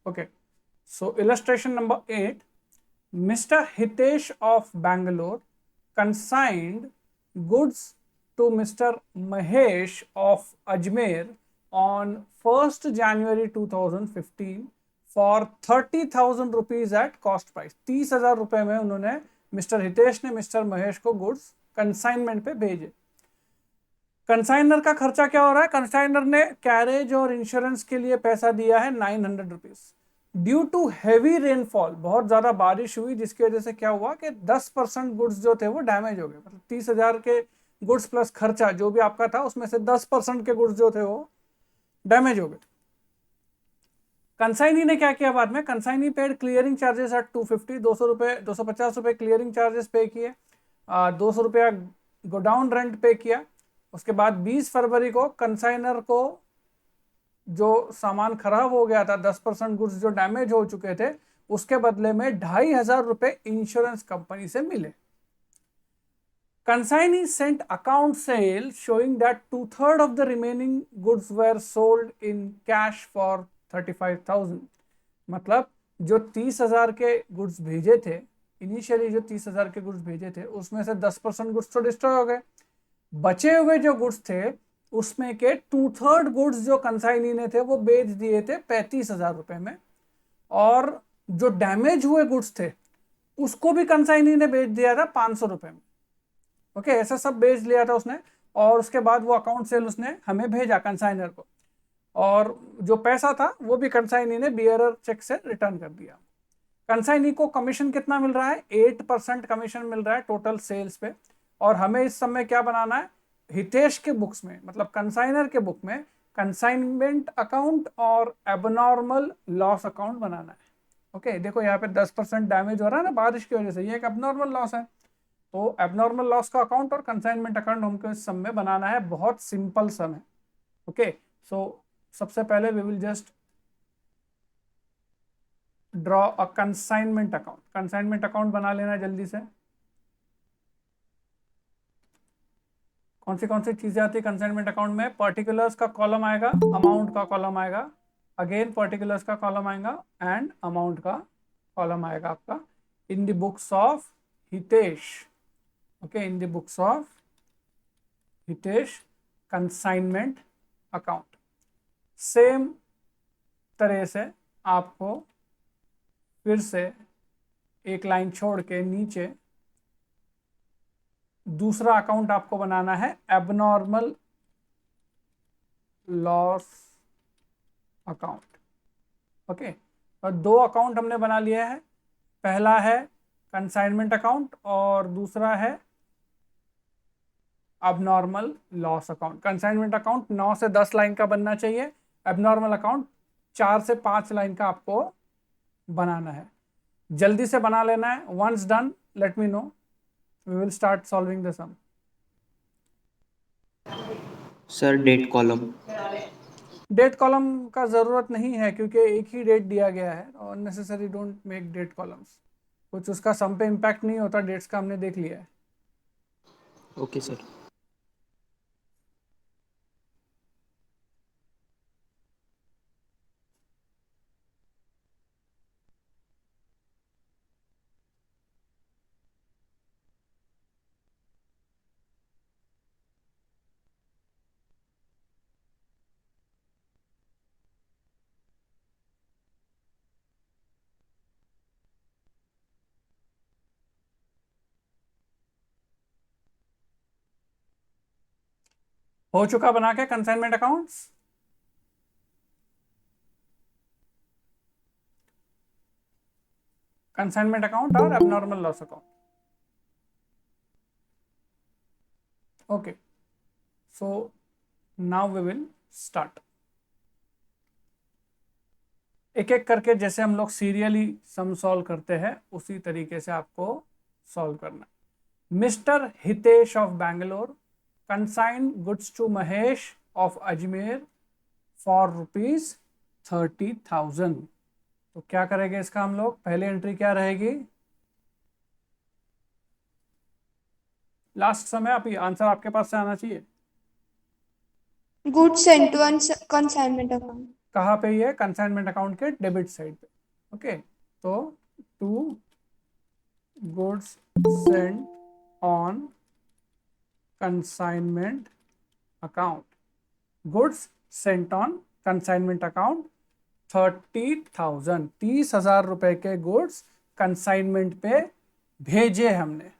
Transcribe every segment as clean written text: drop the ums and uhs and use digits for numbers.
Okay, so illustration number 8. Mr. Hitesh of Bangalore consigned goods to Mr. Mahesh of Ajmer on 1st January 2015 for 30,000 rupees at cost price. 30,000 रुपए में उन्होंने mister Hitesh ने mister Mahesh को goods consignment पे भेजे। Consignor का खर्चा क्या हो रहा है? कंसाइनर ने कैरेज और इंश्योरेंस के लिए पैसा दिया है 900 rupees. Due to heavy rainfall, बहुत ज्यादा बारिश हुई जिसकी वजह से क्या हुआ कि 10% गुड्स जो थे वो डैमेज हो गए। मतलब 30,000 के गुड्स प्लस खर्चा जो भी आपका था उसमें से 10% के गुड्स जो थे वो डैमेज हो गए। कंसाइनी ने क्या किया बाद में? Consignee paid clearing charges at 250, 200 रुपए 250 रुपए क्लियरिंग चार्जेस पे किए, 200 रुपया गोडाउन रेंट पे किया। उसके बाद 20 फरवरी को कंसाइनर को जो सामान खराब हो गया था, 10% गुड्स जो डैमेज हो चुके थे, उसके बदले में 2,500 रुपए इंश्योरेंस कंपनी से मिले। Consignee sent account sale showing that 2/3 of the remaining goods were sold in cash for 35,000। मतलब जो 30,000 के गुड्स भेजे थे, इनिशियली जो 30,000 के गुड्स भेजे थे उसमें से 10% गुड्स तो डिस्ट्रॉय हो गए। बचे हुए जो गुड्स थे उसमें के 2/3 गुड्स जो कंसाइनी ने थे वो बेच दिए थे 35,000 रुपए में, और जो डैमेज हुए गुड्स थे उसको भी कंसाइनी ने बेच दिया था 500 रुपए में। ओके, ऐसा सब बेच लिया था उसने, और उसके बाद वो अकाउंट सेल उसने हमें भेजा कंसाइनर को, और जो पैसा था वो भी कंसाइनी ने बियरर चेक से रिटर्न कर दिया। कंसाइनी को कमीशन कितना मिल रहा है? 8% कमीशन मिल रहा है टोटल सेल्स पे। और हमें इस समय क्या बनाना है? हितेश के बुक्स में, मतलब कंसाइनर के बुक में, कंसाइनमेंट अकाउंट और एबनॉर्मल लॉस अकाउंट बनाना है। ओके, देखो यहाँ पे 10% डैमेज हो रहा है ना बारिश की वजह से, ये एक एबनॉर्मल लॉस है। तो एबनॉर्मल लॉस का अकाउंट और कंसाइनमेंट अकाउंट हमको इस सम में बनाना है। बहुत सिंपल सम है। ओके, सो सबसे पहले we will just draw a consignment account. Consignment account बना लेना जल्दी से। कौन सी चीजें आती है कंसाइनमेंट अकाउंट में? पर्टिकुलर्स का कॉलम आएगा, अमाउंट का कॉलम आएगा, अगेन पर्टिकुलर्स का कॉलम आएगा एंड अमाउंट का कॉलम आएगा आपका in the books of Hitesh. Okay, in the books of Hitesh consignment account. Same तरह से आपको फिर से एक लाइन छोड़ के नीचे दूसरा अकाउंट आपको बनाना है, एबनॉर्मल लॉस अकाउंट। ओके, और दो अकाउंट हमने बना लिया है। पहला है कंसाइनमेंट अकाउंट और दूसरा है abnormal loss account. Consignment account 9 से 10 लाइन का बनना चाहिए, एबनॉर्मल अकाउंट 4 से 5 लाइन का आपको बनाना है। जल्दी से बना लेना है। Once done let me know, we will start solving the sum. Sir date column. Date column का जरूरत नहीं है क्योंकि एक ही डेट दिया गया है, और necessary don't make date columns. कुछ उसका सम पे इम्पैक्ट नहीं होता, डेट्स का हमने देख लिया है। Okay sir. हो चुका बना के कंसाइनमेंट अकाउंट्स। कंसाइनमेंट अकाउंट और abnormal loss account. Okay, so now we will start. एक एक करके जैसे हम लोग सीरियली सम सॉल्व करते हैं उसी तरीके से आपको सॉल्व करना है। Mister Hitesh of Bangalore consign goods to Mahesh of Ajmer for ₹30,000। तो क्या करेंगे इसका हम लोग? पहले एंट्री क्या रहेगी? लास्ट समय आप आंसर आपके पास से आना चाहिए। Goods sent to consignment account. कहाँ पे ये कंसाइनमेंट अकाउंट के डेबिट साइड पे। ओके, तो to goods sent on consignment account, goods sent on consignment account 30,000, 30,000 रुपए के गुड्स कंसाइनमेंट पे भेजे हमने।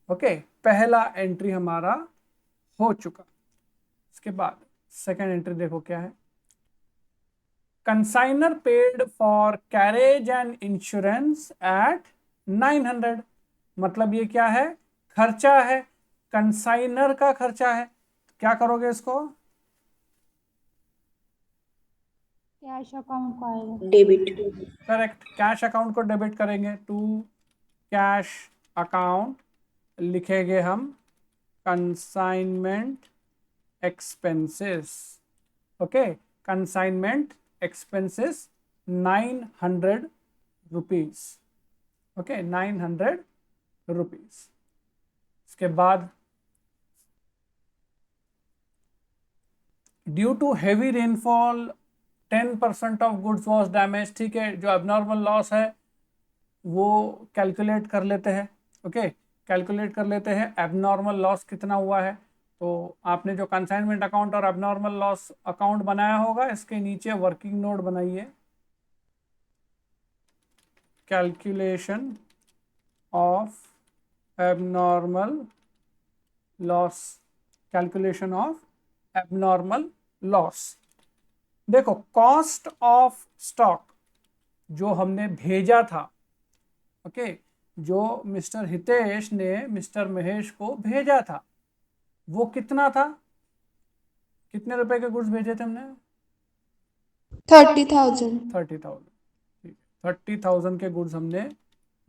ओके, पहला एंट्री हमारा हो चुका। इसके बाद सेकेंड एंट्री देखो क्या है। Consignor paid for carriage and insurance at 900, मतलब ये क्या है, खर्चा है, कंसाइनर का खर्चा है। क्या करोगे इसको, कैश अकाउंट को आएगा डेबिट। करेक्ट, कैश अकाउंट को डेबिट करेंगे। टू कैश अकाउंट लिखेंगे हम consignment expenses. Okay, consignment expenses 900 rupees. Okay, 900 rupees. इसके बाद due to heavy rainfall 10% of goods was damage. ठीक है, जो एबनॉर्मल लॉस है वो कैलकुलेट कर लेते हैं। ओके, कैलकुलेट कर लेते हैं एबनॉर्मल लॉस कितना हुआ है। तो आपने जो कंसाइनमेंट अकाउंट और एबनॉर्मल लॉस अकाउंट बनाया होगा, इसके नीचे वर्किंग नोट बनाइए, calculation of abnormal loss, calculation of abnormal loss. देखो, कॉस्ट ऑफ स्टॉक जो हमने भेजा था, ओके, जो मिस्टर हितेश ने मिस्टर महेश को भेजा था, वो कितना था, कितने रुपए के गुड्स भेजे थे हमने, 30,000 30,000। ठीक है, 30,000 के गुड्स हमने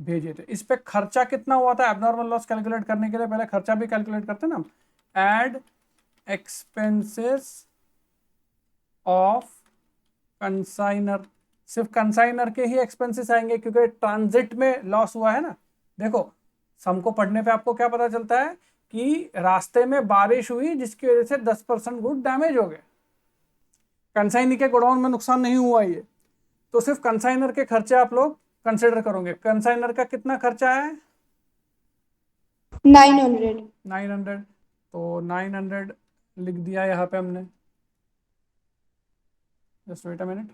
भेजे थे। इस पे खर्चा कितना हुआ था, एबनॉर्मल लॉस कैलकुलेट करने के लिए पहले खर्चा भी कैलकुलेट करते ना हम। एड एक्सपेंसेस ऑफ कंसाइनर, सिर्फ कंसाइनर के ही एक्सपेंसेस आएंगे क्योंकि ट्रांजिट में लॉस हुआ है ना। देखो, सम को पढ़ने पे आपको क्या पता चलता है कि रास्ते में बारिश हुई जिसकी वजह से 10% गुड डैमेज हो गए, कंसाइनर के गोडाउन में नुकसान नहीं हुआ ये। तो सिर्फ कंसाइनर के खर्चे आप लोग कंसिडर करोगे। कंसाइनर का कितना खर्चा है, 900 900, तो 900 लिख दिया यहाँ पे हमने। Just wait a minute.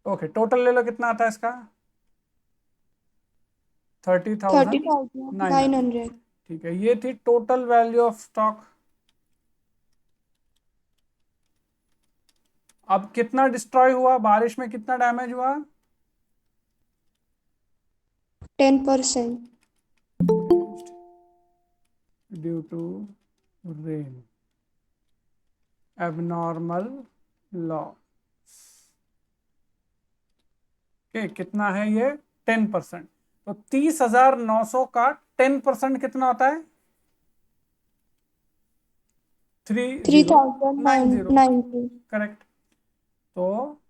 Okay, total ले लो, कितना आता है इसका, 30,900। 900 ठीक है, ये थी टोटल वैल्यू ऑफ स्टॉक। अब कितना डिस्ट्रॉय हुआ, बारिश में कितना डैमेज हुआ, 10% due to rain, abnormal loss. Okay, कितना है ये, 10%। तो 30,900 का 10% कितना होता है, 3090। 3,990 करेक्ट। तो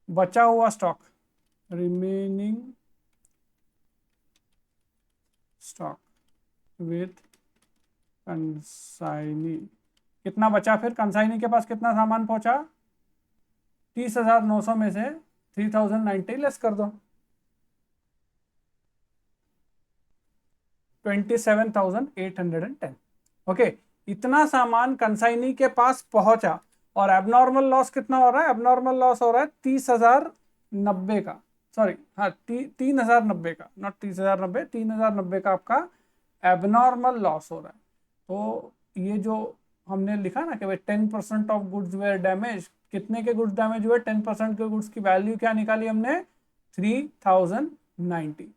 बचा हुआ stock, remaining stock with consignee, कितना बचा फिर, कंसाइनी के पास कितना सामान पहुंचा, 30,900 में से 3,090 लेस कर दो, 27,810। ओके, इतना सामान कंसाइनी के पास पहुंचा और एबनॉर्मल लॉस कितना हो रहा है, एबनॉर्मल लॉस हो रहा है 30,090 का, सॉरी हाँ 3,090 का, नॉट 30,090, 3,090 का आपका एबनॉर्मल लॉस हो रहा है। तो ये जो हमने लिखा ना कि भाई 10% ऑफ गुड्स वेयर डैमेज, कितने के गुड्स डैमेज हुए, 10% के गुड्स की वैल्यू क्या निकाली हमने, 3,090।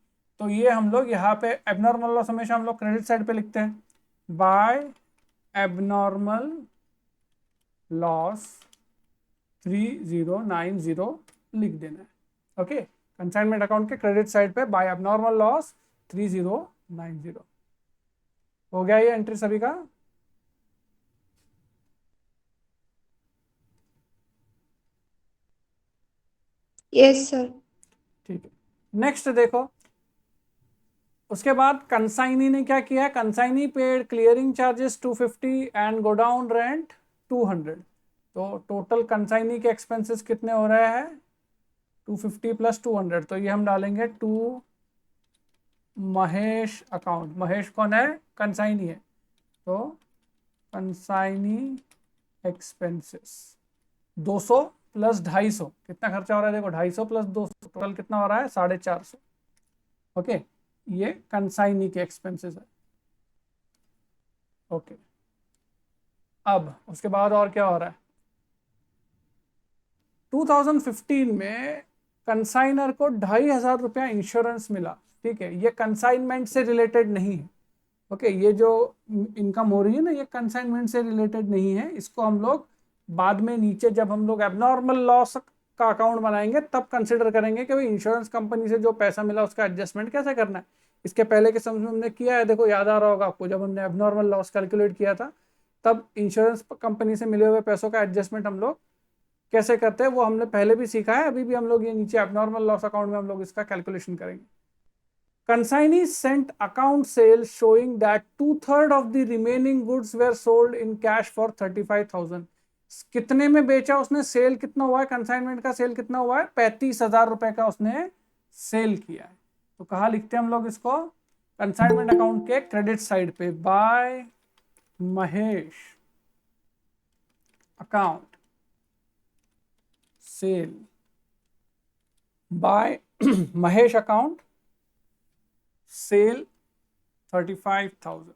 तो ये हम लोग यहाँ पे एबनॉर्मल लॉस हमेशा हम लोग क्रेडिट साइड पे लिखते हैं, बाय एबनॉर्मल लॉस 3090 लिख देना है। ओके, कंसाइनमेंट अकाउंट के क्रेडिट साइड पे बाय एबनॉर्मल लॉस 3090 हो गया ये एंट्री सभी का। Yes sir. ठीक है, नेक्स्ट देखो, उसके बाद कंसाइनी ने क्या किया, consignee paid clearing charges 250 and godown rent 200। तो टोटल कंसाइनी के एक्सपेंसेस कितने हो रहे हैं, 250 प्लस 200। तो ये हम डालेंगे टू महेश अकाउंट। महेश कौन है, कंसाइनी है, तो कंसाइनी एक्सपेंसेस 200 प्लस 250, कितना खर्चा हो रहा है देखो, 250 प्लस 200 टोटल कितना हो रहा है, 450। ओके, ये कंसाइनी के एक्सपेंसेस है। ओके, अब उसके बाद और क्या हो रहा है, 2015 में कंसाइनर को 2500 रुपया इंश्योरेंस मिला। ठीक है, ये कंसाइनमेंट से रिलेटेड नहीं है। ओके, ये जो इनकम हो रही है ना, ये कंसाइनमेंट से रिलेटेड नहीं है। इसको हम लोग बाद में नीचे जब हम लोग एबनॉर्मल लॉस का अकाउंट बनाएंगे तब कंसिडर करेंगे कि भाई इंश्योरेंस कंपनी से जो पैसा मिला उसका एडजस्टमेंट कैसे करना है। इसके पहले के समय में हमने किया है, देखो याद आ रहा होगा आपको, जब हमने एबनॉर्मल लॉस कैलकुलेट किया था तब इंश्योरेंस कंपनी से मिले हुए पैसों का एडजस्टमेंट हम लोग कैसे करते हैं वो हमने पहले भी सीखा है। अभी भी हम लोग ये नीचे एबनॉर्मल लॉस अकाउंट में हम लोग इसका कैलकुलेशन करेंगे। Consignee sent account sales showing that 2/3 of the remaining goods were sold in cash for 35,000। कितने में बेचा उसने, सेल कितना हुआ है, कंसाइनमेंट का सेल कितना हुआ है, 35,000 रुपए का उसने सेल किया है। तो कहाँ लिखते हैं हम लोग इसको, कंसाइनमेंट अकाउंट के क्रेडिट साइड पे, by Mahesh account sale, by Mahesh account sale 35,000,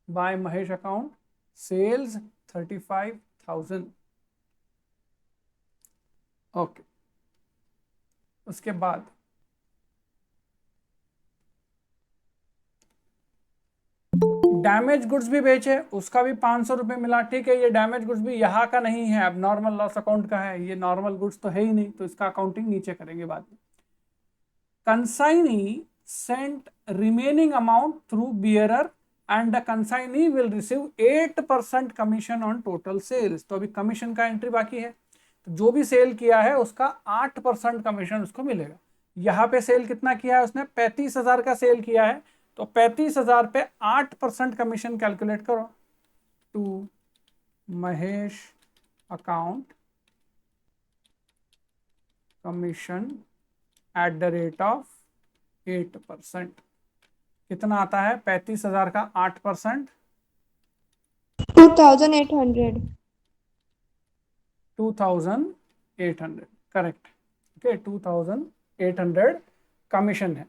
by Mahesh account sales 35,000। Okay, उसके बाद डैमेज गुड्स भी बेचे, उसका भी 500 रुपये मिला। ठीक है, ये डैमेज गुड्स भी यहाँ का नहीं है, अब नॉर्मल लॉस अकाउंट का है, ये नॉर्मल गुड्स तो है ही नहीं, तो इसका अकाउंटिंग नीचे करेंगे बाद में। Consignee sent remaining amount through bearer and the consignee will receive 8% commission on total sales। तो अभी कमीशन का एंट्री बाकी है, तो जो भी सेल किया है उसका 8% कमीशन उसको मिलेगा। यहाँ पे सेल कितना किया है उसने, 35,000 का सेल किया है, तो 35,000 पे 8% कमीशन कैलकुलेट करो, to Mahesh account commission at the rate of 8%। कितना आता है, 35,000 का 8%, 2,800। 2,800, करेक्ट। ओके, 2,800 कमीशन है।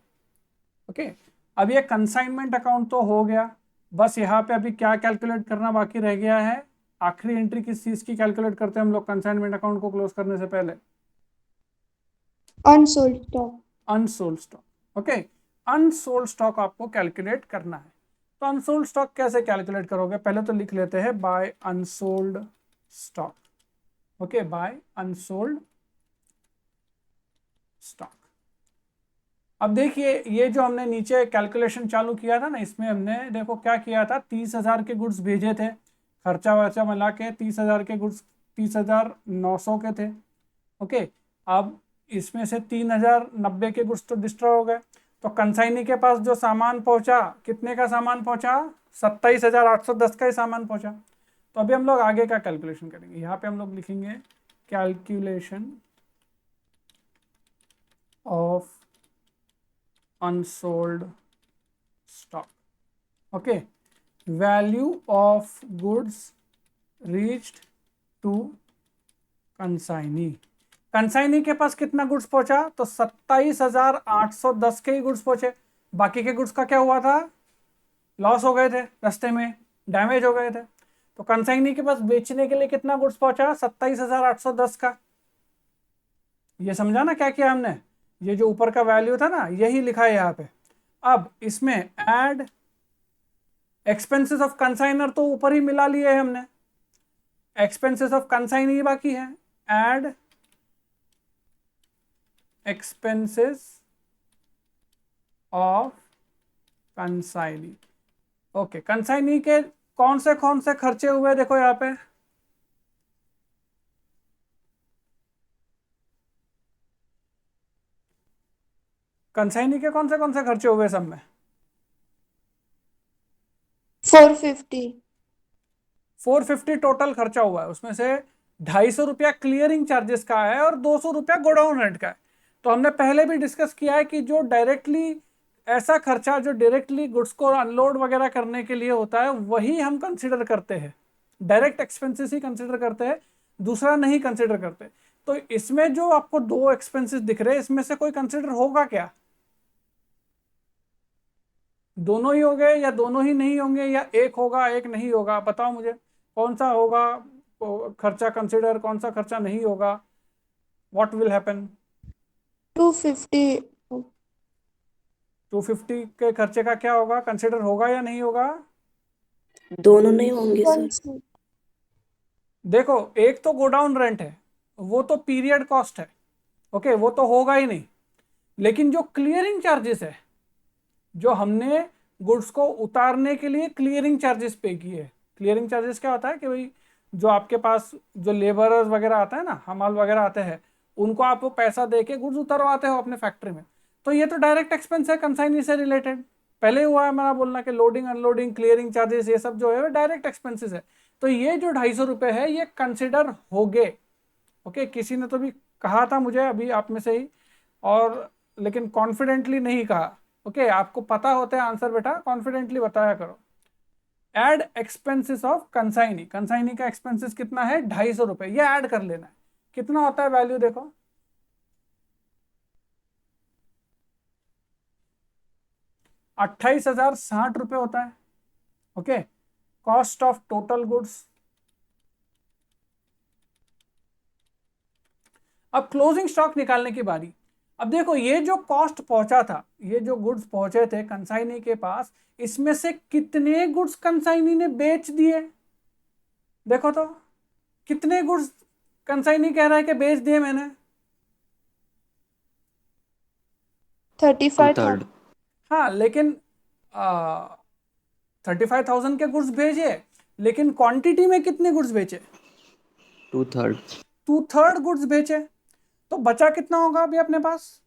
ओके, अब ये कंसाइनमेंट अकाउंट तो हो गया, बस यहाँ पे अभी क्या कैलकुलेट करना बाकी रह गया है, आखिरी एंट्री किस चीज की कैलकुलेट करते हैं हम लोग कंसाइनमेंट अकाउंट को क्लोज करने से पहले, unsold stock. Unsold stock. Okay, unsold stock आपको कैलकुलेट करना है। तो अनसोल्ड स्टॉक कैसे कैलकुलेट करोगे, पहले तो लिख लेते हैं by unsold stock. Okay, by unsold stock. अब देखिए, ये जो हमने नीचे कैलकुलेशन चालू किया था ना, इसमें हमने देखो क्या किया था, 30,000 के गुड्स भेजे थे, खर्चा वर्चा मिला के 30,000 के गुड्स 30,900 के थे। ओके, अब इसमें से 3,090 के गुड्स तो डिस्ट्रॉय हो गए, तो कंसाइनी के पास जो सामान पहुंचा, कितने का सामान पहुंचा, 27,810 का ही सामान पहुंचा। तो अभी हम लोग आगे का कैलकुलेशन करेंगे, यहाँ पे हम लोग लिखेंगे calculation of unsold stock. Okay, value of goods reached to consignee. Consignee के पास कितना गुड्स पहुंचा, तो 27,810 के ही गुड्स पहुंचे, बाकी के गुड्स का क्या हुआ था, लॉस हो गए थे, रास्ते में डैमेज हो गए थे। तो कंसाइनी के पास बेचने के लिए कितना गुड्स पहुंचा, 27,810 का। ये समझा ना क्या किया हमने, ये जो ऊपर का वैल्यू था ना यही लिखा है यहाँ पे। अब इसमें ऐड एक्सपेंसेस ऑफ कंसाइनर तो ऊपर ही मिला लिए है हमने, एक्सपेंसेस ऑफ कंसाइनी बाकी है, add expenses of consignee. Okay, consignee के कौन से खर्चे हुए देखो यहाँ पे, कंसाइनी के कौन से खर्चे हुए सब में? 450। 450 टोटल खर्चा हुआ है, उसमें से 250 रुपया क्लियरिंग चार्जेस का है और 200 रुपया गोडाउन रेंट का है। तो हमने पहले भी डिस्कस किया है कि जो डायरेक्टली ऐसा खर्चा जो डायरेक्टली गुड्स को अनलोड वगैरह करने के लिए होता है वही हम कंसिडर करते हैं, डायरेक्ट एक्सपेंसेस ही कंसिडर करते हैं, दूसरा नहीं कंसिडर करते। तो इसमें जो आपको दो एक्सपेंसेस दिख रहे हैं इसमें से कोई कंसिडर होगा क्या? दोनों ही हो गए या दोनों ही नहीं होंगे या एक होगा एक नहीं होगा? बताओ मुझे कौन सा होगा खर्चा कंसिडर, कौन सा खर्चा नहीं होगा? What will happen? 250। 250 के खर्चे का क्या होगा, कंसिडर होगा या नहीं होगा? दोनों नहीं होंगे वन सर। से देखो, एक तो गोडाउन रेंट है, वो तो पीरियड कॉस्ट है, ओके, वो तो होगा ही नहीं। लेकिन जो क्लियरिंग चार्जेस है, जो हमने गुड्स को उतारने के लिए क्लियरिंग चार्जेस पे किए। क्लियरिंग चार्जेस क्या होता है कि भाई जो आपके पास जो लेबरर्स वगैरह आता है ना, हमाल वगैरह आते हैं, उनको आप वो पैसा दे के गुड्स उतरवाते हो अपने फैक्ट्री में। तो ये तो डायरेक्ट एक्सपेंस है कंसाइनी से रिलेटेड। पहले हुआ है मेरा बोलना कि लोडिंग अनलोडिंग क्लियरिंग चार्जेस ये सब जो है डायरेक्ट एक्सपेंसेस है। तो ये जो 250 रुपये है ये कंसिडर हो गए। ओके, किसी ने तो भी कहा था मुझे अभी आप में से ही, और लेकिन कॉन्फिडेंटली नहीं कहा। ओके, आपको पता होता है आंसर बेटा, कॉन्फिडेंटली बताया करो। Add expenses of consignee, consignee का एक्सपेंसेस कितना है? 250 रुपये, ये ऐड कर लेना है। कितना होता है वैल्यू देखो, 28,060 रुपये होता है। Okay, cost of total goods. अब क्लोजिंग स्टॉक निकालने की बारी। अब देखो ये जो कॉस्ट पहुंचा था, ये जो गुड्स पहुंचे थे कंसाइनी के पास, इसमें से कितने गुड्स कंसाइनी ने बेच दिए? देखो तो, कितने गुड्स कंसाइनी कह रहा है कि बेच दिए मैंने? 35,000। 2/3। हाँ, लेकिन 35,000 के गुड्स भेजे, लेकिन क्वांटिटी में कितने गुड्स बेचे? 2/3। 2/3 गुड्स बेचे। तो बचा कितना होगा अभी अपने पास?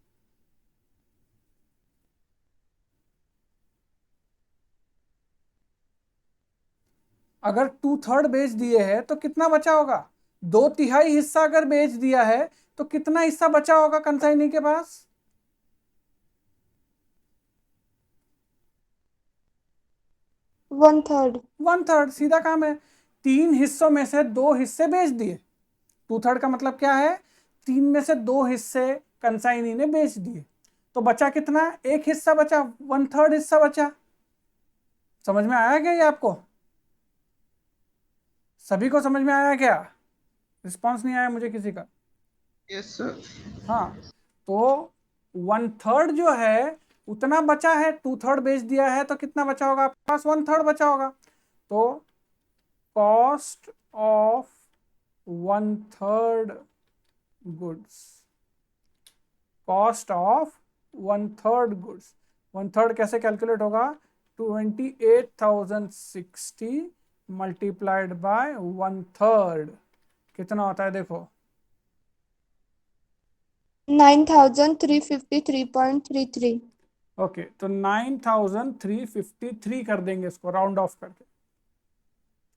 अगर 2/3 बेच दिए हैं तो कितना बचा होगा? 2/3 हिस्सा अगर बेच दिया है तो कितना हिस्सा बचा होगा कंसाइनी के पास? 1/3। 1/3, सीधा काम है। 3 हिस्सों में से 2 हिस्से बेच दिए। 2/3 का मतलब क्या है? 3 में से 2 हिस्से कंसाइनी ने बेच दिए। तो बचा कितना? एक हिस्सा बचा, 1/3 हिस्सा बचा। समझ में आया क्या ये आपको? सभी को समझ में आया क्या? रिस्पॉन्स नहीं आया मुझे किसी का। Yes sir. हाँ, तो 1/3 जो है उतना बचा है, 2/3 बेच दिया है तो कितना बचा होगा आपके पास? 1/3 बचा होगा। तो cost of 1/3 goods, cost of 1/3 goods, 1/3 कैसे कैलकुलेट होगा? 28,060 मल्टीप्लाइड बाय 1/3 कितना होता है देखो? 9,353.33। ओके, तो 9,353 कर देंगे इसको राउंड ऑफ करके।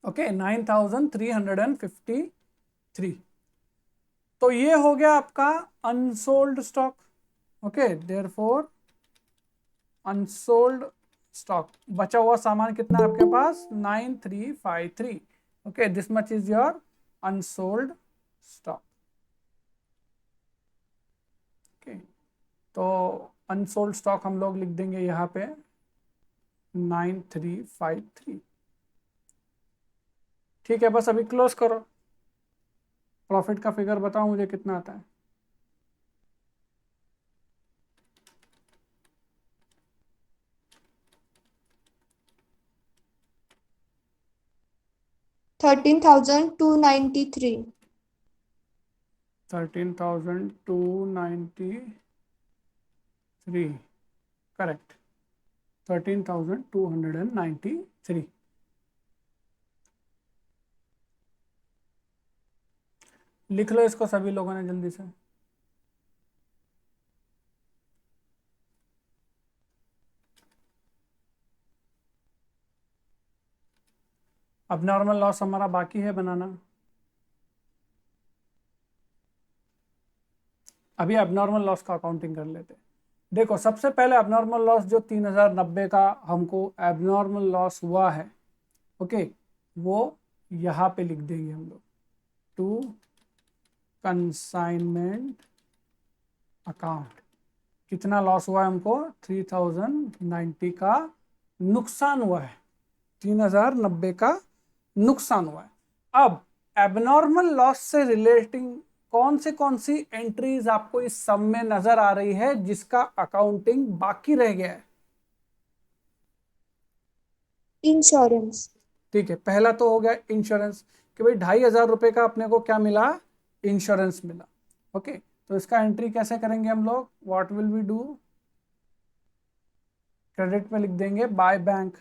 ओके, 9,353। तो ये हो गया आपका unsold stock. Okay, therefore unsold stock, बचा हुआ सामान कितना है आपके पास? 9,353। Okay, this much is your unsold stock. Okay, तो अनसोल्ड स्टॉक हम लोग लिख देंगे यहाँ पे 9,353। ठीक है, बस अभी क्लोज करो। प्रॉफिट का फिगर बताओ मुझे कितना आता है? $13,293। 13,293, करेक्ट, 13,293। लिख लो इसको सभी लोगों ने जल्दी से। अब नॉर्मल लॉस हमारा बाकी है बनाना। अभी एबनॉर्मल लॉस का अकाउंटिंग कर लेते हैं। देखो सबसे पहले एबनॉर्मल लॉस जो 3090 का हमको एबनॉर्मल लॉस हुआ है, ओके, वो यहाँ पे लिख देंगे हम लोग, टू कंसाइनमेंट अकाउंट। कितना लॉस हुआ है हमको? 3090 का नुकसान हुआ है, 3090 का नुकसान हुआ है। अब एबनॉर्मल लॉस से रिलेटिंग कौन सी एंट्रीज आपको इस सम में नजर आ रही है जिसका अकाउंटिंग बाकी रह गया है? इंश्योरेंस। ठीक है, पहला तो हो गया इंश्योरेंस कि भाई 2500 का अपने को क्या मिला? इंश्योरेंस मिला। ओके, तो इसका एंट्री कैसे करेंगे हम लोग? What will we do? Credit में लिख देंगे बाय बैंक,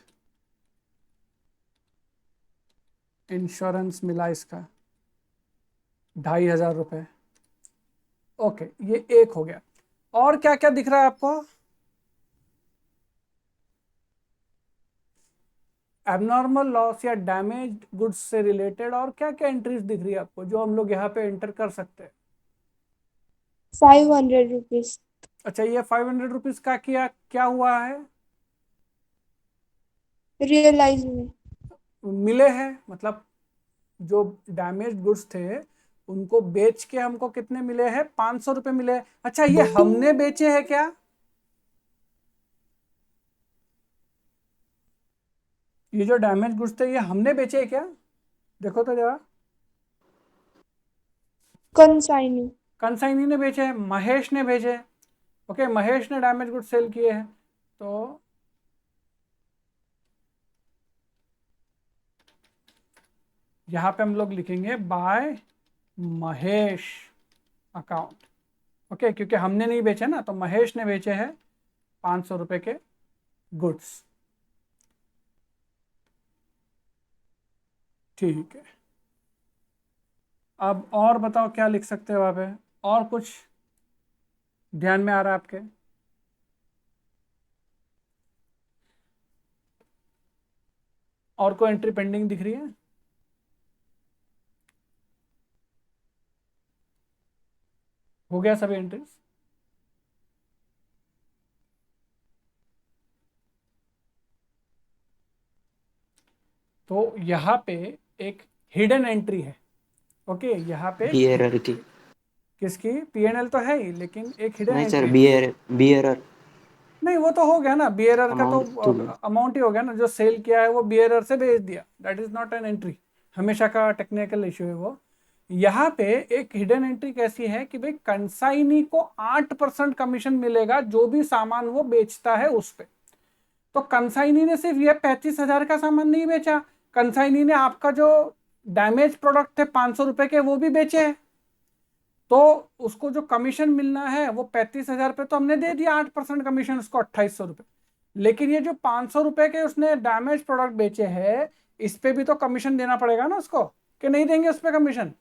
इंश्योरेंस मिला इसका 2500 ओके, ये एक हो गया। और क्या क्या दिख रहा है आपको? एबनॉर्मल लॉस या डैमेज गुड्स से रिलेटेड और क्या क्या एंट्रीज दिख रही है आपको जो हम लोग यहाँ पे एंटर कर सकते हैं? 500 रुपीज। अच्छा, ये 500 रुपीज का क्या हुआ है? रियलाइज में। मिले हैं, मतलब जो डैमेज गुड्स थे उनको बेच के हमको कितने मिले हैं? 500 रुपये मिले हैं। अच्छा, ये हमने बेचे हैं क्या? ये जो डैमेज गुड्स थे ये हमने बेचे हैं क्या? देखो तो जरा। कंसाइनी। कंसाइनी ने बेचे हैं, महेश ने भेजे हैं। ओके, महेश ने डैमेज गुड्स सेल किए हैं, तो यहाँ पे हम लोग लिखेंगे बाय महेश अकाउंट। ओके, क्योंकि हमने नहीं बेचे ना, तो महेश ने बेचे हैं 500 रुपये के गुड्स। ठीक है, अब और बताओ क्या लिख सकते हो वहाँ पे? और कुछ ध्यान में आ रहा है आपके? और कोई एंट्री पेंडिंग दिख रही है? हो गया सभी एंट्रीज? तो यहाँ पे एक हिडन एंट्री है। ओके, यहाँ पे बी एरर की। किसकी? पीएनएल तो है ही, लेकिन एक हिडन नहीं सर, एंट्री। बी एरर नहीं, वो तो हो गया ना, बियरर का तो अमाउंट तो अमाउंट ही हो गया ना, जो सेल किया है वो बियरर से भेज दिया, that is not an entry. हमेशा का टेक्निकल इश्यू है वो। यहाँ पे एक हिडन एंट्री कैसी है कि भाई कंसाइनी को 8% कमीशन मिलेगा जो भी सामान वो बेचता है उस पे। तो कंसाइनी ने सिर्फ ये 35,000 का सामान नहीं बेचा, कंसाइनी ने आपका जो डैमेज प्रोडक्ट थे 500 रुपए के वो भी बेचे हैं। तो उसको जो कमीशन मिलना है वो 35,000 पे तो हमने दे दिया 8% कमीशन उसको, 2800 रुपये। लेकिन ये जो 500 रुपए के उसने डैमेज प्रोडक्ट बेचे हैं इस पे भी तो कमीशन देना पड़ेगा ना उसको, कि नहीं देंगे उस पर कमीशन?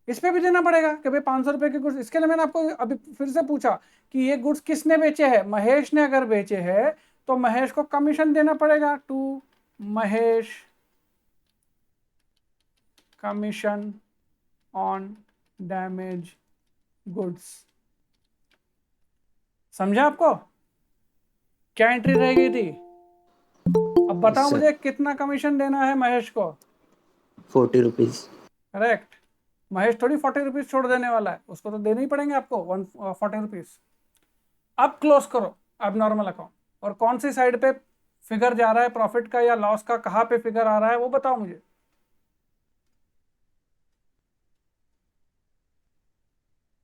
इस पे भी देना पड़ेगा कि भाई 500 रुपए के गुड्स। इसके लिए मैंने आपको अभी फिर से पूछा कि ये गुड्स किसने बेचे हैं? महेश ने अगर बेचे हैं तो महेश को कमीशन देना पड़ेगा, to Mahesh commission on damage goods. समझा आपको क्या एंट्री रह गई थी? अब बताओ सर मुझे कितना कमीशन देना है महेश को? 40 रुपीज। करेक्ट। महेश थोड़ी 40 रुपीज छोड़ देने वाला है, उसको तो देने ही पड़ेंगे आपको 140 रुपीज। अब क्लोज करो अब नॉर्मल अकाउंट, और कौन सी साइड पे फिगर जा रहा है प्रॉफिट का या लॉस का, कहाँ पे फिगर आ रहा है वो बताओ मुझे।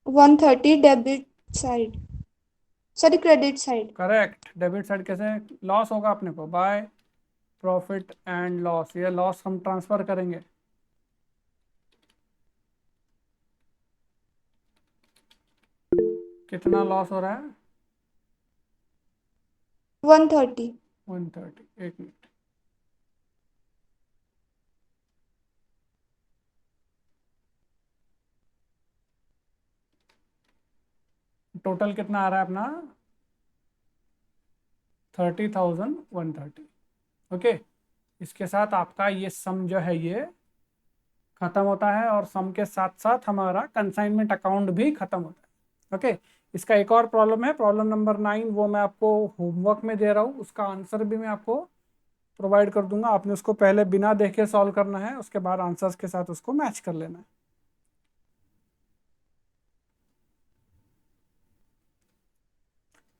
130 debit side, sorry credit side. Correct, debit side. कैसे लॉस होगा अपने को? बाय प्रॉफिट एंड लॉस, ये लॉस हम ट्रांसफर करेंगे। कितना लॉस हो रहा है? 130। 130। एक मिनट, टोटल कितना आ रहा है अपना? 30,130। ओके, इसके साथ आपका ये सम जो है ये खत्म होता है और सम के साथ साथ हमारा कंसाइनमेंट अकाउंट भी खत्म होता है। ओके, इसका एक और प्रॉब्लम है, प्रॉब्लम नंबर 9, वो मैं आपको होमवर्क में दे रहा हूँ, उसका आंसर भी मैं आपको प्रोवाइड कर दूंगा। आपने उसको पहले बिना देखे सॉल्व करना है, उसके बाद आंसर्स के साथ उसको मैच कर लेना है।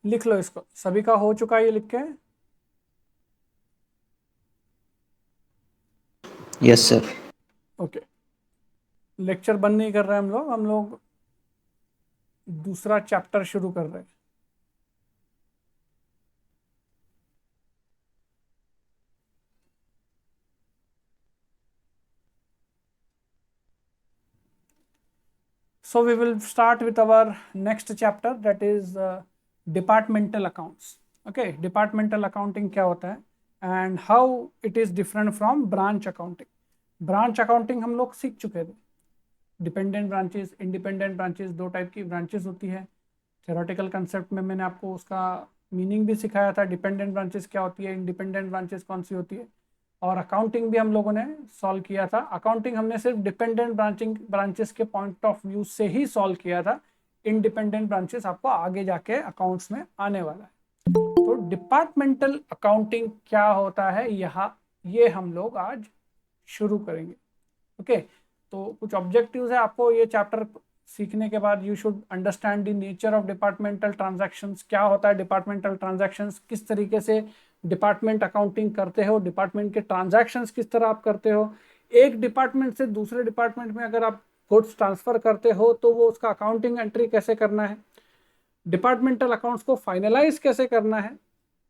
लिख लो इसको, सभी का हो चुका है ये लिख के? Yes sir. ओके, लेक्चर बंद नहीं कर रहे हम लोग दूसरा चैप्टर शुरू कर रहे हैं। So we will start with our next chapter, that is departmental accounts. Okay, departmental accounting क्या होता है and how it is different from branch accounting. branch accounting हम लोग सीख चुके थे। डिपेंडेंट ब्रांचेस, इंडिपेंडेंट ब्रांचेस, दो टाइप की ब्रांचेस होती है। थ्योरेटिकल कंसेप्ट में मैंने आपको उसका मीनिंग भी सिखाया था, डिपेंडेंट ब्रांचेस क्या होती है, इंडिपेंडेंट ब्रांचेस कौन सी होती है। और अकाउंटिंग भी हम लोगों ने सॉल्व किया था। अकाउंटिंग हमने सिर्फ डिपेंडेंट ब्रांचेस के पॉइंट ऑफ व्यू से ही सॉल्व किया था। इंडिपेंडेंट ब्रांचेस आपको आगे जाके अकाउंट्स में आने वाला है। तो डिपार्टमेंटल अकाउंटिंग क्या होता है यहाँ, ये हम लोग आज शुरू करेंगे। ओके, तो कुछ ऑब्जेक्टिव्स है आपको ये चैप्टर सीखने के बाद। You should understand the nature of departmental transactions, क्या होता है डिपार्टमेंटल ट्रांजैक्शंस, किस तरीके से डिपार्टमेंट अकाउंटिंग करते हो, डिपार्टमेंट के ट्रांजैक्शंस किस तरह आप करते हो। एक डिपार्टमेंट से दूसरे डिपार्टमेंट में अगर आप गुड्स ट्रांसफर करते हो तो वो उसका अकाउंटिंग एंट्री कैसे करना है, डिपार्टमेंटल अकाउंट्स को फाइनलाइज कैसे करना है,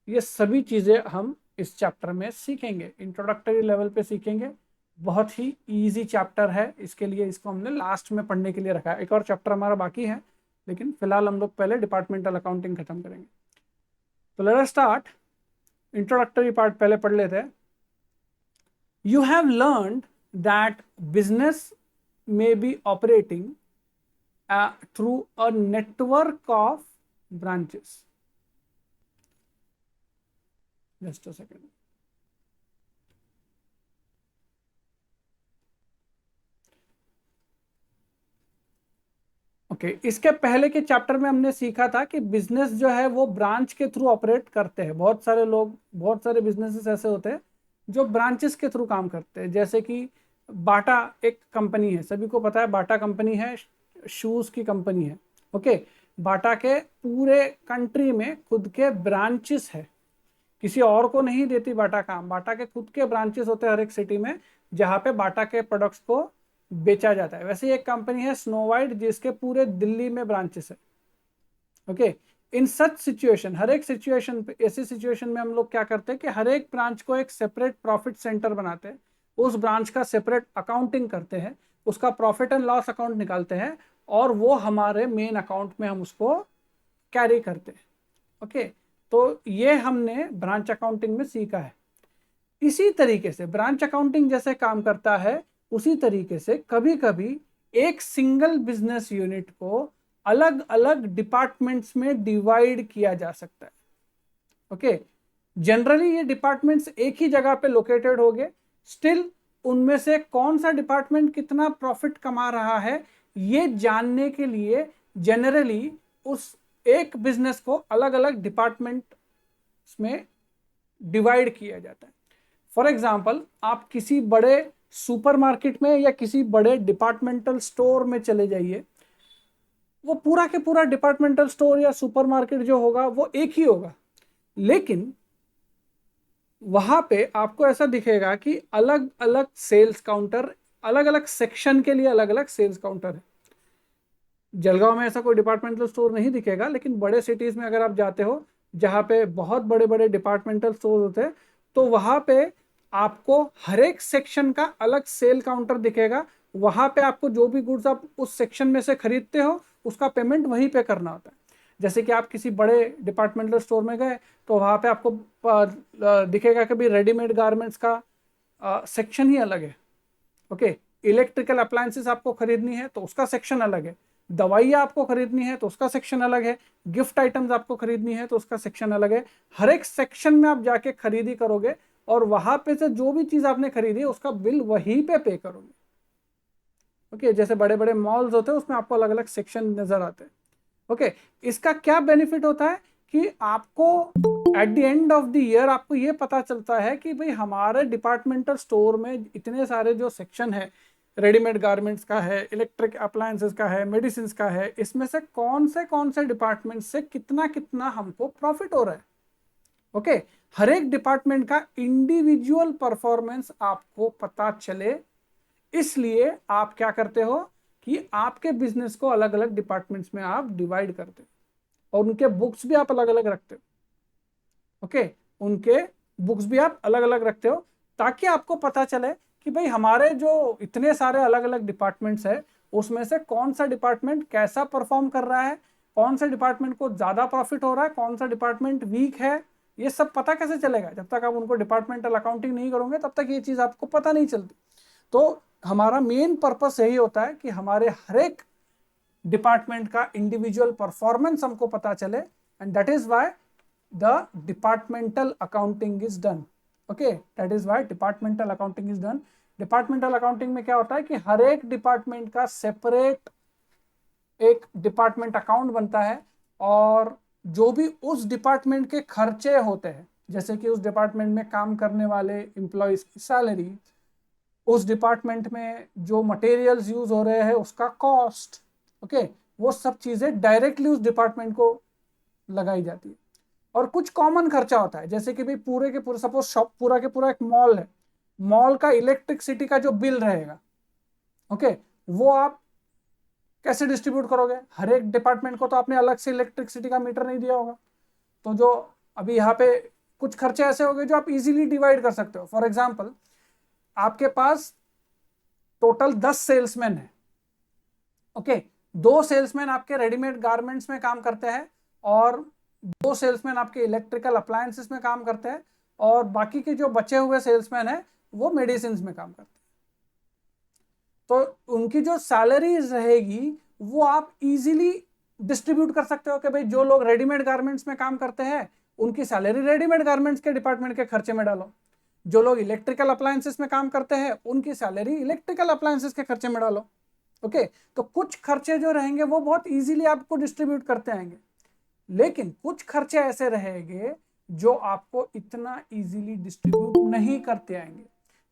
ये सभी चीज़ें हम इस चैप्टर में सीखेंगे, इंट्रोडक्टरी लेवल पे सीखेंगे। बहुत ही इजी चैप्टर है, इसके लिए इसको हमने लास्ट में पढ़ने के लिए रखा है। एक और चैप्टर हमारा बाकी है, लेकिन फिलहाल हम लोग पहले डिपार्टमेंटल अकाउंटिंग खत्म करेंगे। तो let us start. Introductory part पहले पढ़ लेते हैं। You have learned that business may be operating through a network of branches. Just a second. Okay, इसके पहले के चैप्टर में हमने सीखा था कि बिजनेस जो है वो ब्रांच के थ्रू ऑपरेट करते हैं। बहुत सारे लोग, बहुत सारे बिजनेसेस ऐसे होते हैं जो ब्रांचेस के थ्रू काम करते हैं। जैसे कि बाटा एक कंपनी है, सभी को पता है बाटा कंपनी है, शूज़ की कंपनी है। ओके, बाटा के पूरे कंट्री में खुद के ब्रांचेस है, किसी और को नहीं देती बाटा काम। बाटा के खुद के ब्रांचेस होते हैं हर एक सिटी में, जहाँ पे बाटा के प्रोडक्ट्स को बेचा जाता है। वैसे एक कंपनी है स्नो वाइट, जिसके पूरे दिल्ली में ब्रांचेस है। ओके, इन सच सिचुएशन, हर एक सिचुएशन पे, ऐसी सिचुएशन में हम लोग क्या करते हैं कि हर एक ब्रांच को एक सेपरेट प्रॉफिट सेंटर बनाते हैं, उस ब्रांच का सेपरेट अकाउंटिंग करते हैं, उसका प्रॉफिट एंड लॉस अकाउंट निकालते हैं और वो हमारे मेन अकाउंट में हम उसको कैरी करते हैं। ओके, तो ये हमने ब्रांच अकाउंटिंग में सीखा है। इसी तरीके से ब्रांच अकाउंटिंग जैसे काम करता है, उसी तरीके से कभी कभी एक सिंगल बिजनेस यूनिट को अलग अलग डिपार्टमेंट्स में डिवाइड किया जा सकता है। ओके, जनरली ये डिपार्टमेंट्स एक ही जगह पे लोकेटेड होंगे, स्टिल उनमें से कौन सा डिपार्टमेंट कितना प्रॉफिट कमा रहा है ये जानने के लिए जनरली उस एक बिजनेस को अलग अलग डिपार्टमेंट्स में डिवाइड किया जाता है। फॉर एग्जाम्पल, आप किसी बड़े सुपरमार्केट में या किसी बड़े डिपार्टमेंटल स्टोर में चले जाइए, वो पूरा के पूरा डिपार्टमेंटल स्टोर या सुपरमार्केट जो होगा वो एक ही होगा, लेकिन वहां पे आपको ऐसा दिखेगा कि अलग अलग सेल्स काउंटर, अलग अलग सेक्शन के लिए अलग अलग सेल्स काउंटर है। जलगांव में ऐसा कोई डिपार्टमेंटल स्टोर नहीं दिखेगा, लेकिन बड़े सिटीज में अगर आप जाते हो जहाँ पे बहुत बड़े बड़े डिपार्टमेंटल स्टोर होते हैं, तो वहां पे आपको हर एक सेक्शन का अलग सेल काउंटर दिखेगा। वहां पे आपको जो भी गुड्स आप उस सेक्शन में से खरीदते हो उसका पेमेंट वहीं पे करना होता है। जैसे कि आप किसी बड़े डिपार्टमेंटल स्टोर में गए तो वहाँ पे आपको दिखेगा कि भाई रेडीमेड गारमेंट्स का सेक्शन ही अलग है। ओके, इलेक्ट्रिकल अप्लायंसेस आपको खरीदनी है तो उसका सेक्शन अलग है, दवाइयाँ आपको खरीदनी है तो उसका सेक्शन अलग है, गिफ्ट आइटम्स आपको खरीदनी है तो उसका सेक्शन अलग है। हर एक सेक्शन में आप जाके खरीदी करोगे और वहां पे से जो भी चीज आपने खरीदी उसका बिल वहीं पे करोगे। ओके, जैसे बड़े बड़े मॉल्स होते हैं उसमें आपको अलग अलग सेक्शन नजर आते हैं। ओके, इसका क्या बेनिफिट होता है कि आपको at the end of the year आपको ये पता चलता है कि भाई हमारे डिपार्टमेंटल स्टोर में इतने सारे जो सेक्शन है, रेडीमेड गारमेंट्स का है, इलेक्ट्रिक अप्लायंसेस का है, मेडिसिन का है, इसमें से कौन से डिपार्टमेंट से कितना कितना हमको प्रॉफिट हो रहा है। ओके, हर एक डिपार्टमेंट का इंडिविजुअल परफॉर्मेंस आपको पता चले, इसलिए आप क्या करते हो कि आपके बिजनेस को अलग अलग डिपार्टमेंट्स में आप डिवाइड करते हो और उनके बुक्स भी आप अलग अलग रखते हो। ओके, उनके बुक्स भी आप अलग अलग रखते हो ताकि आपको पता चले कि भाई हमारे जो इतने सारे अलग अलग डिपार्टमेंट्स है उसमें से कौन सा डिपार्टमेंट कैसा परफॉर्म कर रहा है, कौन सा डिपार्टमेंट को ज्यादा प्रॉफिट हो रहा है, कौन सा डिपार्टमेंट वीक है। ये सब पता कैसे चलेगा? जब तक आप उनको डिपार्टमेंटल अकाउंटिंग नहीं करोगे तब तक ये चीज आपको पता नहीं चलती। तो हमारा मेन पर्पस यही होता है कि हमारे हर एक डिपार्टमेंट का इंडिविजुअल परफॉर्मेंस हमको पता चले, and that is why the departmental accounting is done. Okay, that is why departmental accounting is done. Departmental accounting में क्या होता है कि हर एक डिपार्टमेंट का सेपरेट एक डिपार्टमेंट अकाउंट बनता है और जो भी उस डिपार्टमेंट के खर्चे होते हैं, जैसे कि उस डिपार्टमेंट में काम करने वाले एम्प्लॉयज की सैलरी, उस डिपार्टमेंट में जो मटेरियल्स यूज हो रहे हैं उसका कॉस्ट, ओके, वो सब चीजें डायरेक्टली उस डिपार्टमेंट को लगाई जाती है। और कुछ कॉमन खर्चा होता है, जैसे कि भाई पूरे के पूरे सपोज शॉप पूरा के पूरा एक मॉल है, मॉल का इलेक्ट्रिसिटी का जो बिल रहेगा, ओके, वो आप कैसे डिस्ट्रीब्यूट करोगे? हर एक डिपार्टमेंट को तो आपने अलग से इलेक्ट्रिसिटी का मीटर नहीं दिया होगा। तो जो अभी यहाँ पे कुछ खर्चे ऐसे हो गए जो आप इजीली डिवाइड कर सकते हो। फॉर एग्जांपल, आपके पास टोटल 10 सेल्समैन है, ओके, 2 सेल्समैन आपके रेडीमेड गारमेंट्स में काम करते हैं और 2 सेल्समैन आपके इलेक्ट्रिकल अप्लायंसेस में काम करते हैं और बाकी के जो बचे हुए सेल्समैन हैं वो मेडिसिन में काम करते हैं। तो उनकी जो सैलरीज रहेगी वो आप इजीली डिस्ट्रीब्यूट कर सकते हो कि भाई जो लोग रेडीमेड गारमेंट्स में काम करते हैं उनकी सैलरी रेडीमेड गारमेंट्स के डिपार्टमेंट के खर्चे में डालो, जो लोग इलेक्ट्रिकल अप्लायंसेस में काम करते हैं उनकी सैलरी इलेक्ट्रिकल अप्लायंसेस के खर्चे में डालो। ओके, तो कुछ खर्चे जो रहेंगे वो बहुत इजीली आपको डिस्ट्रीब्यूट करते आएंगे, लेकिन कुछ खर्चे ऐसे रहेंगे जो आपको इतना इजीली डिस्ट्रीब्यूट नहीं करते आएंगे।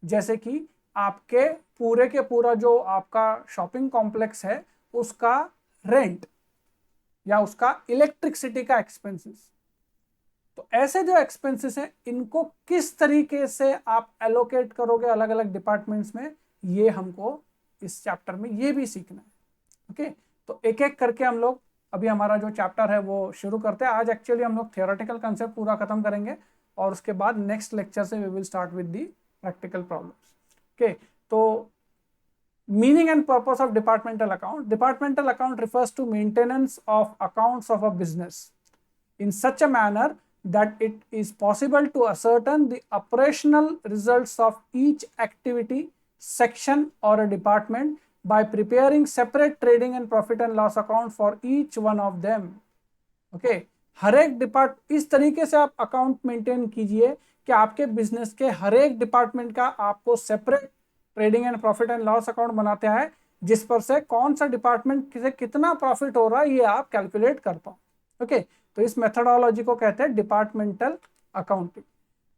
जैसे कि आपके पूरे के पूरा जो आपका शॉपिंग कॉम्प्लेक्स है उसका रेंट या उसका इलेक्ट्रिसिटी का एक्सपेंसेस। तो ऐसे जो एक्सपेंसेस हैं इनको किस तरीके से आप एलोकेट करोगे अलग अलग डिपार्टमेंट्स में, ये हमको इस चैप्टर में ये भी सीखना है। ओके, तो एक एक करके हम लोग अभी हमारा जो चैप्टर है वो शुरू करते हैं। आज एक्चुअली हम लोग थियोरेटिकल कंसेप्ट पूरा खत्म करेंगे और उसके बाद नेक्स्ट लेक्चर से we will start with the practical problems. Okay, तो meaning and purpose of departmental account. Departmental account refers to maintenance of accounts of a business in such a manner that it is possible to ascertain the operational results of each activity, section or a department by preparing separate trading and profit and loss account for each one of them. Okay, हर एक इस तरीके से आप account maintain कीजिए कि आपके business के हर एक डिपार्टमेंट का आपको separate trading and profit and loss account बनाते हैं, जिस पर से कौन सा डिपार्टमेंट से कितना प्रॉफिट हो रहा है ये आप कैलकुलेट कर पाओ। ओके, तो इस मेथोडोलॉजी को कहते हैं डिपार्टमेंटल अकाउंटिंग।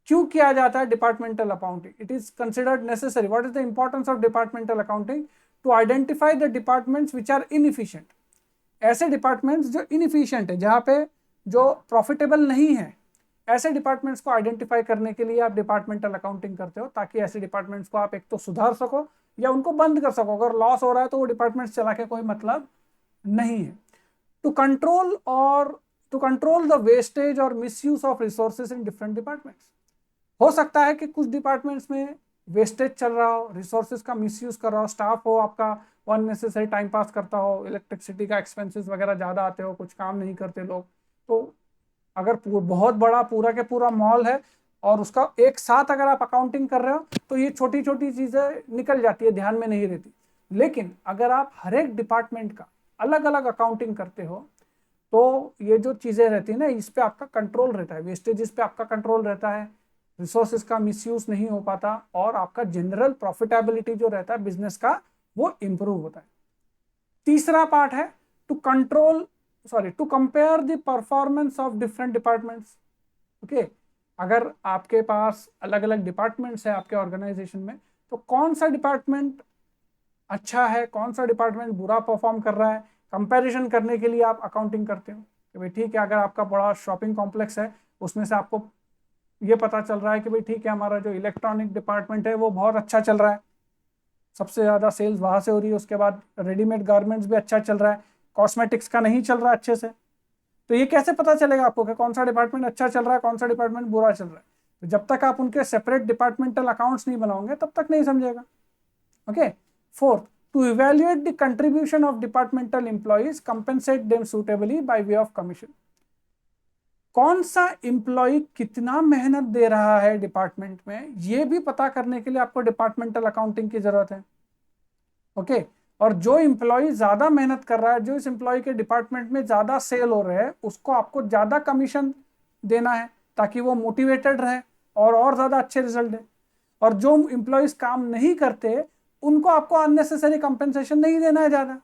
क्यों किया जाता है departmental accounting? It is considered necessary. What is the importance of departmental accounting? To identify the departments which are inefficient. ऐसे डिपार्टमेंट्स जो इनएफिशिएंट है, जहां पे जो प्रॉफिटेबल नहीं है, ऐसे डिपार्टमेंट्स को आइडेंटिफाई करने के लिए आप डिपार्टमेंटल अकाउंटिंग करते हो ताकि ऐसे डिपार्टमेंट्स को आप एक तो सुधार सको या उनको बंद कर सको। अगर लॉस हो रहा है तो वो डिपार्टमेंट्स चला के कोई मतलब नहीं है। टू कंट्रोल द वेस्टेज और misuse of resources in different departments. हो सकता है कि कुछ डिपार्टमेंट्स में वेस्टेज चल रहा हो, रिसोर्सेज का मिसयूज कर रहा हो, स्टाफ हो आपका अननेसेसरी टाइम पास करता हो, इलेक्ट्रिसिटी का एक्सपेंसेस वगैरह ज़्यादा आते हो, कुछ काम नहीं करते लोग। तो अगर बहुत बड़ा पूरा के पूरा मॉल है और उसका एक साथ अगर आप अकाउंटिंग कर रहे हो तो ये छोटी छोटी चीज़ें निकल जाती है, ध्यान में नहीं रहती। लेकिन अगर आप हर एक डिपार्टमेंट का अलग अलग अकाउंटिंग करते हो तो ये जो चीज़ें रहती है ना, इस पे आपका कंट्रोल रहता है, वेस्टेजेस पे आपका कंट्रोल रहता है, रिसोर्सेज का मिसयूज नहीं हो पाता और आपका जनरल प्रॉफिटेबिलिटी जो रहता है बिजनेस का वो इंप्रूव होता है। तीसरा पार्ट है to compare the performance of different departments. Okay, अगर आपके पास अलग अलग डिपार्टमेंट्स है आपके ऑर्गेनाइजेशन में, तो कौन सा डिपार्टमेंट अच्छा है, कौन सा डिपार्टमेंट बुरा परफॉर्म कर रहा है, कंपैरिजन करने के लिए आप अकाउंटिंग करते हो कि भाई ठीक है, अगर आपका बड़ा शॉपिंग कॉम्प्लेक्स है उसमें से आपको ये पता चल रहा है कि भाई ठीक है, हमारा जो इलेक्ट्रॉनिक डिपार्टमेंट है वो बहुत अच्छा चल रहा है, सबसे ज़्यादा सेल्स वहाँ से हो रही है, उसके बाद रेडीमेड गारमेंट्स भी अच्छा चल रहा है, कॉस्मेटिक्स का नहीं चल रहा अच्छे से। तो ये कैसे पता चलेगा आपको कि कौन सा डिपार्टमेंट अच्छा चल रहा है, कौन सा डिपार्टमेंट बुरा चल रहा है? तो जब तक आप उनके सेपरेट डिपार्टमेंटल अकाउंट्स नहीं बनाओगे तब तक नहीं समझेगा। Okay, fourth, to evaluate the contribution of departmental employees, compensate them suitably by way of commission. कौन सा एम्प्लॉय कितना मेहनत दे रहा है डिपार्टमेंट में, ये भी पता करने के लिए आपको डिपार्टमेंटल अकाउंटिंग की जरूरत है। ओके, और जो एम्प्लॉय ज्यादा मेहनत कर रहा है, जो इस एम्प्लॉय के डिपार्टमेंट में ज्यादा सेल हो रहे हैं, उसको आपको ज्यादा कमीशन देना है ताकि वो मोटिवेटेड रहे और ज्यादा अच्छे रिजल्ट दे। और जो एम्प्लॉयज काम नहीं करते उनको आपको अननेसेसरी कंपेंसेशन नहीं देना है ज्यादा।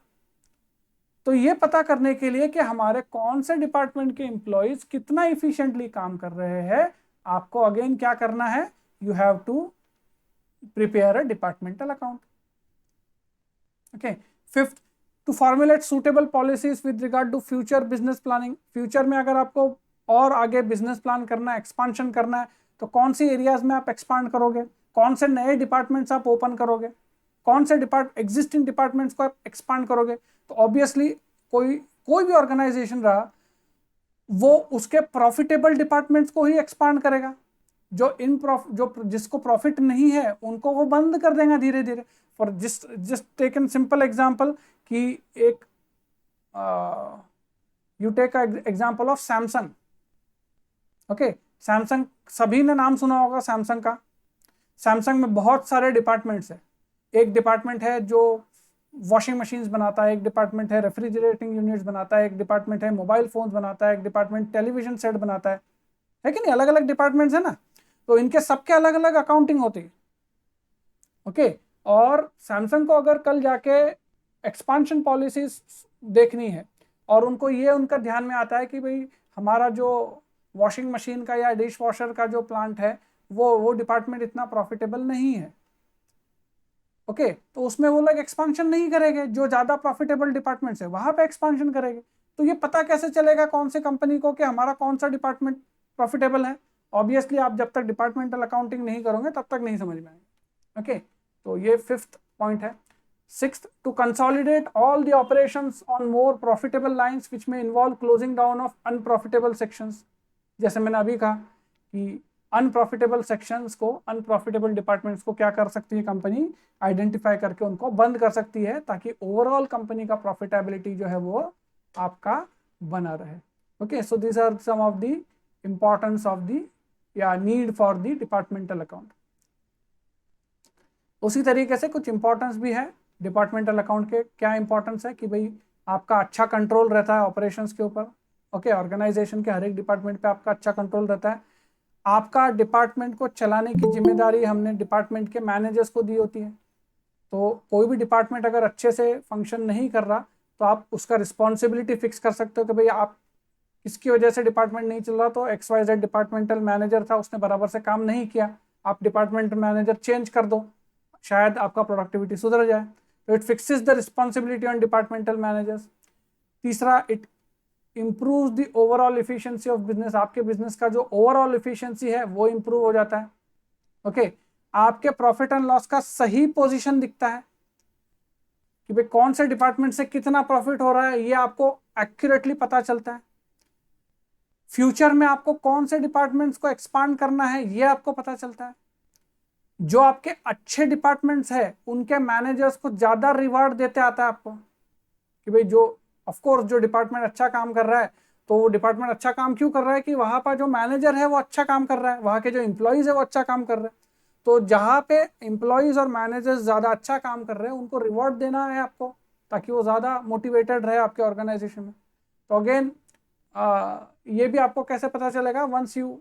तो ये पता करने के लिए कि हमारे कौन से डिपार्टमेंट के एम्प्लॉयज कितना इफिशिएंटली काम कर रहे हैं, आपको अगेन क्या करना है, you have to prepare a departmental account. Okay, fifth, to formulate suitable policies with regard to future business planning. Future में अगर आपको और आगे बिजनेस प्लान करना है, एक्सपांशन करना है, तो कौन सी एरियाज में आप एक्सपांड करोगे, कौन से नए डिपार्टमेंट्स आप ओपन करोगे, कौन से एग्जिस्टिंग डिपार्टमेंट्स को आप एक्सपांड करोगे। तो ऑब्वियसली कोई भी ऑर्गेनाइजेशन रहा वो उसके प्रॉफिटेबल डिपार्टमेंट्स को ही एक्सपांड करेगा, जो जिसको प्रॉफिट नहीं है उनको वो बंद कर देगा धीरे धीरे। For just take an simple example कि एक you take example of Samsung. Okay, Samsung, सभी ने नाम सुना होगा सैमसंग का। सैमसंग में बहुत सारे डिपार्टमेंट्स है। एक डिपार्टमेंट है जो वॉशिंग मशीन्स बनाता है, एक डिपार्टमेंट है रेफ्रिजरेटिंग यूनिट्स बनाता है, एक डिपार्टमेंट है मोबाइल फोन्स बनाता है, एक डिपार्टमेंट टेलीविजन सेट बनाता है कि नहीं? अलग अलग डिपार्टमेंट्स है ना, तो इनके सबके अलग अलग अकाउंटिंग होती है। ओके, और सैमसंग को अगर कल जाके एक्सपांशन पॉलिसीज देखनी है और उनको ये उनका ध्यान में आता है कि भाई हमारा जो वॉशिंग मशीन का या डिश वॉशर का जो प्लांट है वो डिपार्टमेंट इतना प्रॉफिटेबल नहीं है, ओके, तो उसमें वो लोग एक्सपांशन नहीं करेंगे, जो ज्यादा प्रॉफिटेबल डिपार्टमेंट्स है वहां पे एक्सपांशन करेंगे। तो ये पता कैसे चलेगा कौन से कंपनी को कि हमारा कौन सा डिपार्टमेंट प्रॉफिटेबल है? ऑब्वियसली आप जब तक डिपार्टमेंटल अकाउंटिंग नहीं करोगे तब तक नहीं समझ में आएगा। ओके, तो ये फिफ्थ पॉइंट है। Sixth, to consolidate all the operations on more profitable lines which may involve closing down of unprofitable sections. जैसे मैंने अभी कहा कि अनप्रॉफिटेबल सेक्शंस को, अनप्रॉफिटेबल डिपार्टमेंट्स को क्या कर सकती है कंपनी, आइडेंटिफाई करके उनको बंद कर सकती है ताकि ओवरऑल कंपनी का प्रॉफिटेबिलिटी जो है वो आपका बना रहे। Okay, so this are some of the importance of the या need for the departmental account. उसी तरीके से कुछ इंपॉर्टेंस भी है डिपार्टमेंटल अकाउंट के। क्या इंपॉर्टेंस है कि भाई आपका अच्छा कंट्रोल रहता है ऑपरेशंस के ऊपर। ओके, ऑर्गेनाइजेशन के हर एक डिपार्टमेंट पे आपका अच्छा कंट्रोल रहता है। आपका डिपार्टमेंट को चलाने की जिम्मेदारी हमने डिपार्टमेंट के मैनेजर्स को दी होती है। तो कोई भी डिपार्टमेंट अगर अच्छे से फंक्शन नहीं कर रहा तो आप उसका रिस्पॉन्सिबिलिटी फिक्स कर सकते हो कि भाई आप इसकी वजह से डिपार्टमेंट नहीं चल रहा, तो XYZ डिपार्टमेंटल मैनेजर था, उसने बराबर से काम नहीं किया, आप डिपार्टमेंट मैनेजर चेंज कर दो, शायद आपका प्रोडक्टिविटी सुधर जाए। तो it fixes the responsibility on departmental managers. तीसरा, it improves the overall efficiency of business। आपके बिजनेस का जो ओवरऑल इफिशियंसी है वो इंप्रूव हो जाता है। ओके, आपके प्रॉफिट एंड लॉस का सही पोजीशन दिखता है कि भाई कौन से डिपार्टमेंट से कितना प्रॉफिट हो रहा है, ये आपको एक्यूरेटली पता चलता है। फ्यूचर में आपको कौन से डिपार्टमेंट्स को एक्सपांड करना है ये आपको पता चलता है। जो आपके अच्छे डिपार्टमेंट्स है उनके मैनेजर्स को ज्यादा रिवार्ड देते आता है आपको कि भाई जो ऑफ कोर्स जो डिपार्टमेंट अच्छा काम कर रहा है, तो वो डिपार्टमेंट अच्छा काम क्यों कर रहा है कि वहां पर जो मैनेजर है वो अच्छा काम कर रहा है, वहां के जो एम्प्लॉइज है वो अच्छा काम कर रहे हैं। तो जहां पे एम्प्लॉइज और मैनेजर्स ज्यादा अच्छा काम कर रहे हैं उनको रिवॉर्ड देना है आपको ताकि वो ज्यादा मोटिवेटेड रहे आपके ऑर्गेनाइजेशन में। तो अगेन ये भी आपको कैसे पता चलेगा, once you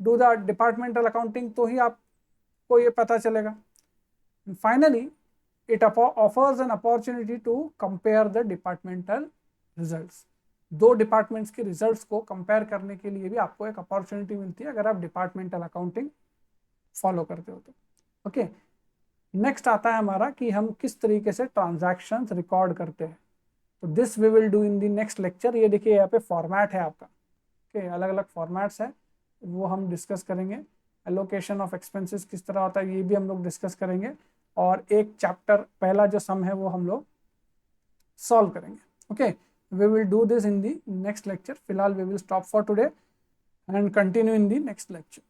do the departmental accounting, तो ही आपको ये पता चलेगा. Finally it offers an opportunity to compare the departmental results. दो डिपार्टमेंट्स के रिजल्ट्स को कंपेयर करने के लिए भी आपको एक अपॉर्चुनिटी मिलती है अगर आप डिपार्टमेंटल अकाउंटिंग फॉलो करते हो तो. ओके, नेक्स्ट आता है हमारा कि हम किस तरीके से ट्रांजैक्शंस रिकॉर्ड करते हैं. तो this we will do in the next lecture. ये देखिए यहाँ पे फॉर्मेट है आपका. ओके, अलग अलग फॉर्मेट्स है, वो हम डिस्कस करेंगे. एलोकेशन ऑफ एक्सपेंसेस किस तरह होता है ये भी हम लोग डिस्कस करेंगे. और एक चैप्टर पहला जो सम है वो हम लोग सॉल्व करेंगे. Okay, we will do this in the next lecture. फिलहाल we will stop for today and continue in the next lecture.